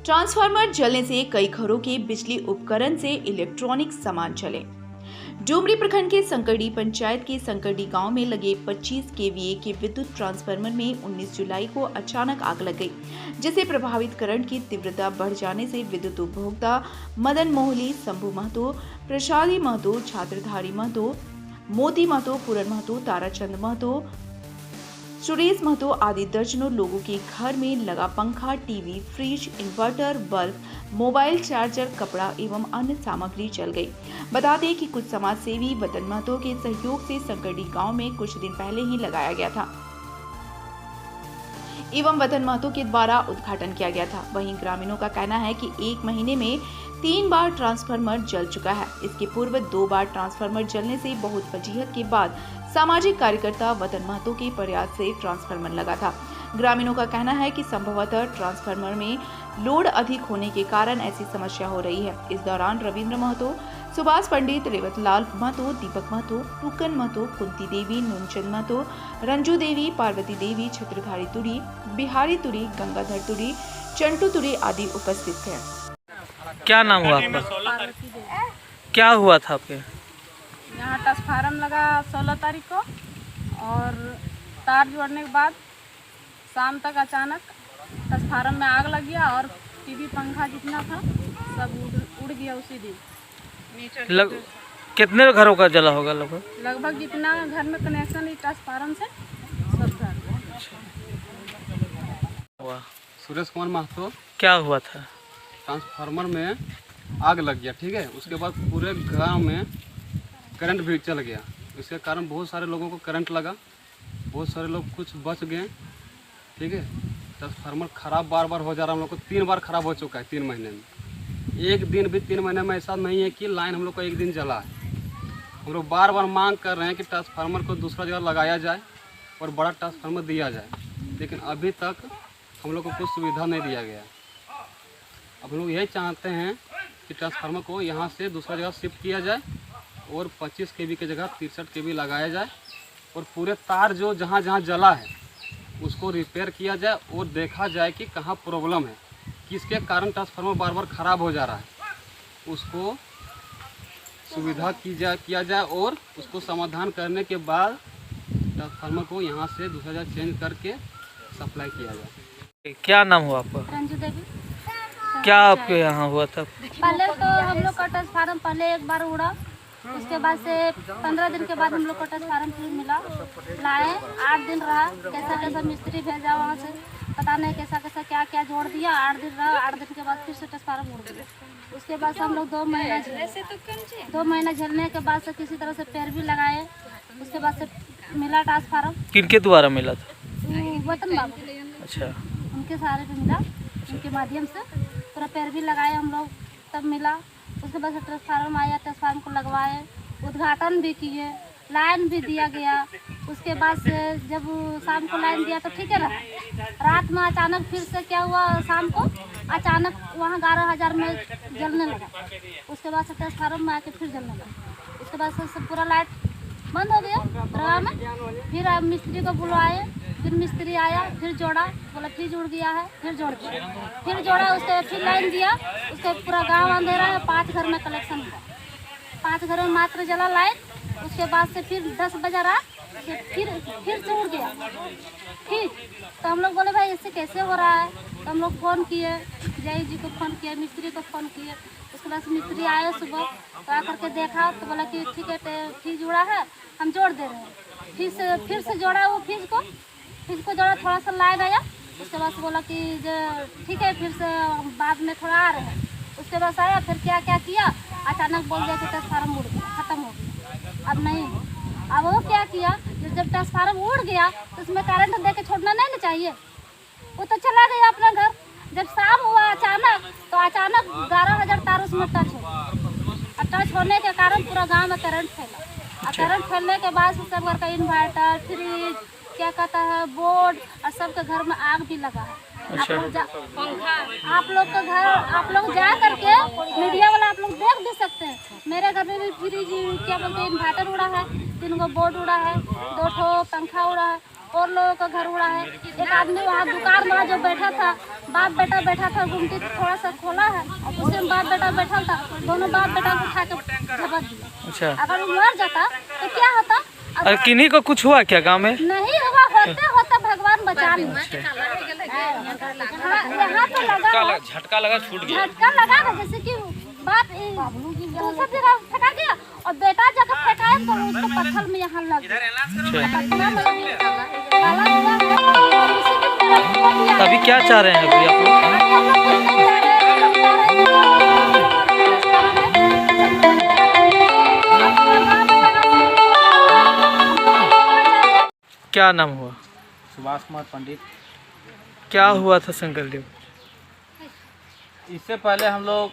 Transformer जलने से कई घरों के बिजली उपकरण से इलेक्ट्रॉनिक सामान जले। डुमरी प्रखंड के संकरडी पंचायत के संकरडी गांव में लगे 25 केवीए के विद्युत ट्रांसफार्मर में 19 जुलाई को अचानक आग लग गई, जिससे प्रभावित करंट की तीव्रता बढ़ जाने से विद्युत उपभोक्ता मदन मोहली, शंभू महतो, प्रसादी महतो, छात्रधारी महतो, मोती महतो, पूरन महतो, ताराचंद महतो, सुरेश महतो आदि दर्जनों लोगों के घर में लगा पंखा, TV, fridge, inverter, bulb, mobile charger, कपड़ा एवं अन्य सामग्री जल गई। बता दें कि कुछ समाज सेवी वतन महतो के सहयोग से संकरडी गांव में कुछ दिन पहले ही लगाया गया था एवं वतन महतो के द्वारा उद्घाटन किया गया था। वहीं ग्रामीणों का कहना है कि 1 महीने में 3 बार ट्रांसफार्मर जल चुका है। इसके पूर्व 2 बार ट्रांसफार्मर जलने से बहुत वजीहत के बाद सामाजिक कार्यकर्ता वतन महतो के प्रयास से ट्रांसफार्मर लगा था। ग्रामीणों का कहना है कि संभवतः ट्रांसफार्मर में लोड अधिक होने के कारण ऐसी समस्या हो रही है। इस दौरान रविंद्र महतो, सुभाष पंडित, रेवतलाल महतो, दीपक महतो, टूकन महतो, कुंती देवी, नूनचंद महतो, रंजू देवी, पार्वती देवी, छत्रधारी तुरी, बिहारी तुरी, गंगाधर तुरी, चंटू तुरी आदि उपस्थित थे। क्या नाम हुआ आपका? क्या हुआ था आपके यहाँ? ट्रांसफार्मर लगा 16 तारीख को और तार जोड़ने के बाद शाम तक अचानक ट्रांसफार्मर में आग लग गया और टीवी, पंखा जितना था सब उड़ गया उसी दिन। कितने घरों का जला होगा? लगभग जितना घर में कनेक्शन है ट्रांसफार्मर से सब घर हुआ। सुरेश कुमार महतो। क्या हुआ था? ट्रांसफार्मर में आग लग गया, ठीक है। उसके बाद पूरे गांव में करंट भी चल गया। इसके कारण बहुत सारे लोगों को करंट लगा, बहुत सारे लोग कुछ बच गए, ठीक है। ट्रांसफार्मर ख़राब बार बार हो जा रहा है। हम लोग को 3 बार ख़राब हो चुका है 3 महीने में। एक दिन भी 3 महीने में ऐसा नहीं है कि लाइन हम लोग को एक दिन जला है। हम लोग बार बार मांग कर रहे हैं कि ट्रांसफार्मर को दूसरा जगह लगाया जाए और बड़ा ट्रांसफार्मर दिया जाए, लेकिन अभी तक हम लोग को कुछ सुविधा नहीं दिया गया। अब हम लोग यही चाहते हैं कि ट्रांसफार्मर को यहाँ से दूसरा जगह शिफ्ट किया जाए और 25 केवी की जगह 63 केवी लगाया जाए और पूरे तार जो जहाँ जहाँ जला है उसको रिपेयर किया जाए और देखा जाए कि कहाँ प्रॉब्लम है, किसके कारण ट्रांसफार्मर बार बार ख़राब हो जा रहा है। उसको सुविधा किया जाए और उसको समाधान करने के बाद ट्रांसफार्मर को यहाँ से दूसरा जगह चेंज करके सप्लाई किया जाए। क्या नाम हुआ आपका? रंजू देवी। क्या आपके यहाँ हुआ था? पहले तो हम लोग का ट्रांसफार्मर पहले एक बार उड़ा, उसके बाद से 15 दिन के बाद हम लोग को ट्रांसफार्मर फिर मिला, लाए 8 दिन रहा। कैसा कैसा मिस्त्री भेजा वहाँ से पता नहीं, कैसा कैसा क्या क्या जोड़ दिया। 8 दिन रहा, 8 दिन के बाद फिर से ट्रांसफार्मर उड़ गया। उसके बाद से हम लोग 2 महीना झेले। 2 महीना झेलने के बाद से किसी तरह से पैर भी लगाए। उसके बाद से मिला ट्रांसफार्मर। किनके द्वारा मिला था? वतन बाबू। अच्छा, उनके सहारे पे मिला, उनके माध्यम से पूरा पैर भी लगाए हम लोग, तब मिला। उसके बाद से ट्रांसफार्मर आया, ट्रांसफार्मर को लगवाए, उद्घाटन भी किए, लाइन भी दिया गया। उसके बाद से जब शाम को लाइन दिया तो ठीक है रहा। रात में अचानक फिर से क्या हुआ, शाम को अचानक वहाँ 11,000 में जलने लगा। उसके बाद से ट्रांसफार्मर में आके फिर जलने लगा। उसके बाद से पूरा लाइट बंद हो गया रहा में। फिर अब मिस्त्री को बुलवाए, फिर मिस्त्री आया, फिर जोड़ा, बोला फ्रिज उड़ गया है, फिर जोड़ दिया, फिर जोड़ा। उसके फिर लाइन दिया, उसके पूरा गांव अंधेरा है। 5 घर में कलेक्शन हुआ, 5 घर में मात्र जला लाइन। उसके बाद से फिर 10 बजे रात फिर से उड़ गया। ठीक, तो हम लोग बोले भाई इससे कैसे हो रहा है। तो हम लोग फ़ोन किए, जय जी को फ़ोन किए, मिस्त्री को फ़ोन किए। उसके बाद से मिस्त्री आए सुबह, तो आकर के देखा तो बोला कि ठीक है फ्रिज उड़ा है, हम जोड़ दे रहे हैं। फिर से जोड़ा वो फ्रिज को जोड़ा, थोड़ा सा लाइन आया। उसके बाद से बोला कि जो ठीक है फिर से बाद में थोड़ा आ रहे हैं। उसके बाद आया, फिर क्या क्या किया, अचानक बोल दिया कि ट्रांसफार्मर उड़ गया, ख़त्म हो गया, अब नहीं। अब वो क्या किया, जब ट्रांसफार्मर उड़ गया तो उसमें करंट दे के छोड़ना नहीं ना चाहिए। वो तो चला गया अपना घर। जब शाम हुआ अचानक, तो अचानक 11,000 तार उसमें टच हो। टच होने के कारण पूरा गाँव में करंट फैला। और करंट फैलने के बाद सब घर का इन्वर्टर, फ्रिज, क्या कहता है, बोर्ड और सबके घर में आग भी लगा है। आप लोग का घर, आप लोग जा करके मीडिया वाला आप लोग देख भी सकते हैं। मेरे घर में भी फ्रिज, क्या बोलते हैं, इन्वर्टर उड़ा है, 3 गो बोर्ड उड़ा है, 2 पंखा उड़ा है, और लोगों का घर उड़ा है। एक आदमी वहाँ दुकान में जो बैठा था बाप बेटा बैठा था, गुमटी थोड़ा सा खोला है और उसी में बाप बेटा बैठा था, दोनों बाप बेटा को उठा के झपक दिया। अच्छा, अगर वो मर जाता तो क्या होता? और किन्हीं को कुछ हुआ क्या गांव में? नहीं हुआ, होते होते भगवान बचा ले। यहाँ तो लगा, झटका लगा, छूट गया। झटका लगा ना, जैसे कि बाप दूसरा जगह फेंका गया और बेटा जगह फेंकाया तो उसको पत्थर में यहाँ लग तो अभी क्या चाह रहे हैं अभी आप लोग? क्या नाम हुआ? सुभाष कुमार पंडित। क्या हुआ था शंकर देव? इससे पहले हम लोग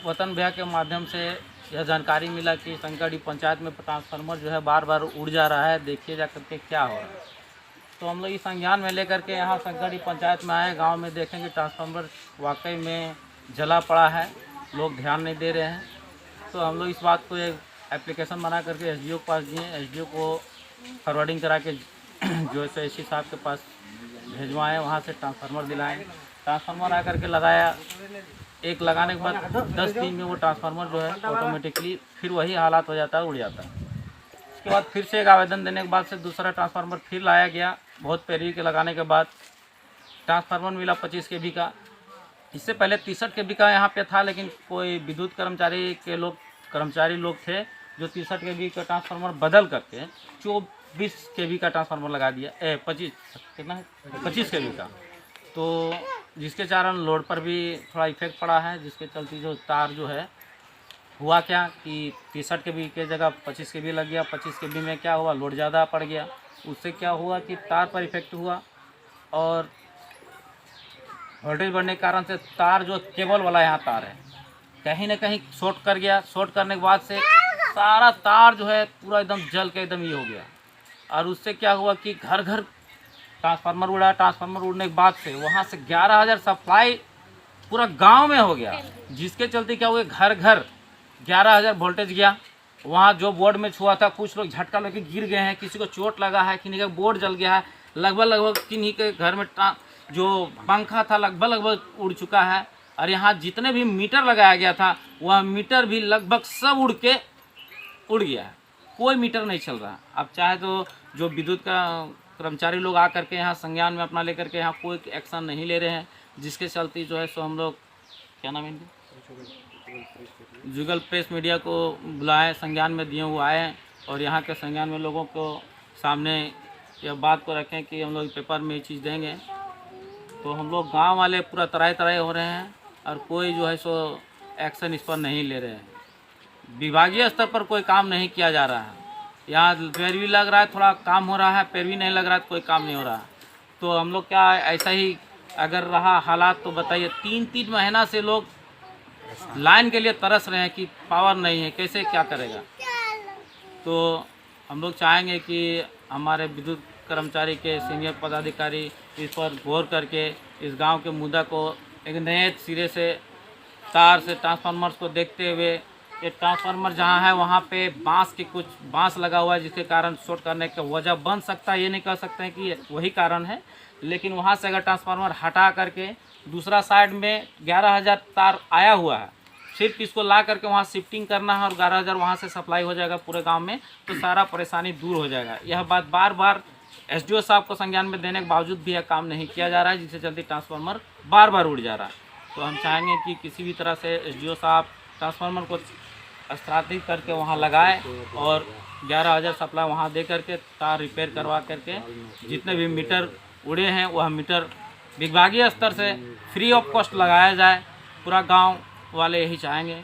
वतन भैया के माध्यम से यह जानकारी मिला कि संकड़ी पंचायत में ट्रांसफार्मर जो है बार बार उड़ जा रहा है, देखिए जा करके क्या हो रहा है। तो हम लोग इस संज्ञान में लेकर के यहाँ संकड़ी पंचायत में आए, गांव में देखें कि ट्रांसफार्मर वाकई में जला पड़ा है, लोग ध्यान नहीं दे रहे हैं। तो हम लोग इस बात को एक एप्लीकेशन बना करके एसडीओ के पास दिए, एसडीओ को फॉरवर्डिंग करा के जो है एसी साहब के पास भेजवाएँ, वहाँ से ट्रांसफार्मर दिलाएँ। ट्रांसफार्मर आ करके लगाया, एक लगाने के बाद 10 दिन में वो ट्रांसफार्मर जो है ऑटोमेटिकली फिर वही हालात हो जाता है, उड़ जाता है। उसके बाद फिर से एक आवेदन देने के बाद से दूसरा ट्रांसफार्मर फिर लाया गया। बहुत पैरवी के लगाने के बाद ट्रांसफार्मर मिला 25 kV का। इससे पहले 63 kV का यहाँ पे था, लेकिन कोई विद्युत कर्मचारी लोग थे जो 63 kV का ट्रांसफार्मर बदल करके 24 kV का ट्रांसफार्मर लगा दिया, 25 kV का। तो जिसके कारण लोड पर भी थोड़ा इफेक्ट पड़ा है, जिसके चलते जो तार जो है हुआ क्या कि 63 kV के जगह 25 kV लग गया। 25 kV में क्या हुआ, लोड ज़्यादा पड़ गया। उससे क्या हुआ कि तार पर इफेक्ट हुआ और वोल्टेज बढ़ने के कारण से तार जो केबल वाला यहाँ तार है कहीं ना कहीं शॉर्ट कर गया। शॉर्ट करने के बाद से सारा तार जो है पूरा एकदम जल के एकदम ये हो गया। और उससे क्या हुआ कि घर घर ट्रांसफार्मर उड़ा। ट्रांसफार्मर उड़ने के बाद से वहाँ से 11,000 सप्लाई पूरा गांव में हो गया, जिसके चलते क्या हुआ, घर घर 11,000 वोल्टेज गया। वहाँ जो बोर्ड में छुआ था, कुछ लोग झटका लगे गिर गए हैं, किसी को चोट लगा है, किन्हीं का बोर्ड जल गया है। लगभग किन्हीं के घर में जो पंखा था लगभग उड़ चुका है। और यहाँ जितने भी मीटर लगाया गया था वह मीटर भी लगभग सब उड़ गया है, कोई मीटर नहीं चल रहा। अब चाहे तो जो विद्युत का कर्मचारी लोग आ करके यहाँ संज्ञान में अपना लेकर के यहाँ कोई एक्शन नहीं ले रहे हैं, जिसके चलते जो है सो हम लोग क्या नाम है इनका, जुगल प्रेस मीडिया को बुलाए, संज्ञान में दिए हुए आए और यहाँ के संज्ञान में लोगों को सामने यह बात को रखें कि हम लोग पेपर में ये चीज़ देंगे। तो हम लोग गांव वाले पूरा तराई हो रहे हैं और कोई जो है सो एक्शन इस पर नहीं ले रहे हैं। विभागीय स्तर पर कोई काम नहीं किया जा रहा है। यहाँ पैरवी लग रहा है, थोड़ा काम हो रहा है, पैरवी नहीं लग रहा है तो कोई काम नहीं हो रहा है। तो हम लोग क्या ऐसा ही अगर रहा हालात तो बताइए, 3 महीना से लोग लाइन के लिए तरस रहे हैं कि पावर नहीं है, कैसे क्या करेगा। तो हम लोग चाहेंगे कि हमारे विद्युत कर्मचारी के सीनियर पदाधिकारी इस पर गौर करके इस गांव के मुद्दा को एक नए सिरे से तार से ट्रांसफार्मर्स को देखते हुए, ये ट्रांसफार्मर जहां है वहां पे बांस लगा हुआ है, जिसके कारण शॉर्ट करने का वजह बन सकता है। ये नहीं कह सकते हैं कि वही कारण है, लेकिन वहां से अगर ट्रांसफार्मर हटा करके दूसरा साइड में 11,000 तार आया हुआ है, सिर्फ इसको ला करके वहाँ शिफ्टिंग करना है और 11,000 वहाँ से सप्लाई हो जाएगा पूरे गांव में, तो सारा परेशानी दूर हो जाएगा। यह बात बार बार एसडीओ साहब को संज्ञान में देने के बावजूद भी यह काम नहीं किया जा रहा है, जिससे जल्दी ट्रांसफार्मर बार बार उड़ जा रहा है। तो हम चाहेंगे कि किसी भी तरह से एसडीओ साहब ट्रांसफार्मर को स्थापित करके वहाँ लगाए और 11,000 सप्लाई वहाँ दे करके तार रिपेयर करवा करके जितने भी मीटर उड़े हैं वह मीटर विभागीय स्तर से फ्री ऑफ कॉस्ट लगाया जाए। पूरा गांव वाले यही चाहेंगे।